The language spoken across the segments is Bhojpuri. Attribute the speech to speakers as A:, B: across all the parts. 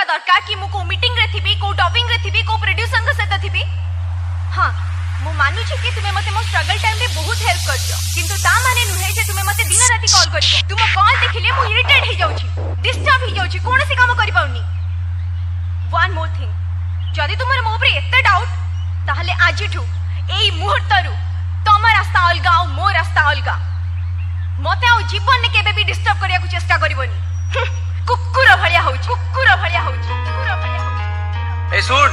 A: हवा दरकार कि मु को मीटिंग रे थिबी को डबिंग रे थिबी को प्रोड्यूसर के सहित थिबी। हां मु मानु छी कि तुमे मते मो स्ट्रगल टाइम रे बहुत हेल्प करछो किंतु ता माने नुहे जे तुमे मते दिन राती कॉल करछो। तुम कॉल देखिले मु इरिटेट हे जाउछी डिस्टर्ब हे जाउछी कोनसी काम करि पाउनी। वन मोर थिंग जदि तुमर मो ऊपर एते डाउट ताहले आजिठू एई मुहूर्तरू तम रास्ता अलगा और मो रास्ता अलगा। मते आ जीवन ने केबे भी डिस्टर्ब करिया को चेष्टा करिवनी। कुकुर भलिया होउची कुकुर भलिया होउची कुकुर भलिया होउची।
B: ए सुन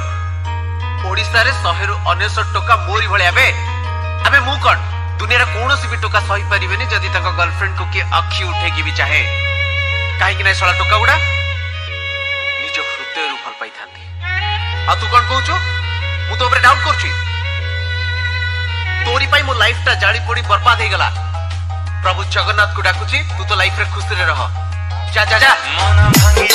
B: ओडिसा रे 100 रु 69 टका मोरी भलिया बे अबे मु कोन दुनिया रे कोनोसी भी टका सही परिबेनी जदि तक गर्लफ्रेंड को के अखी उठे की भी चाहे काहे कि नै सळा टका गुडा निज हृदय रु फल पाई थांती। आ तू कोन कहूचो मु तो ऊपर डाउट करछी तोरी पाई मो लाइफ ता जाली पड़ी बर्बाद हे गला। प्रभु जगन्नाथ को डाकुची तू तो लाइफ रे खुश रे रह। जा जा जा मन भांगी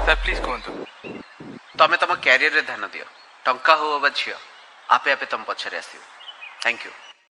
C: सर प्लीज कहतु
B: तमें तुम कैरियर रे ध्यान दियो टंका हो झील आपे आपे तुम पछरे आस। Thank you.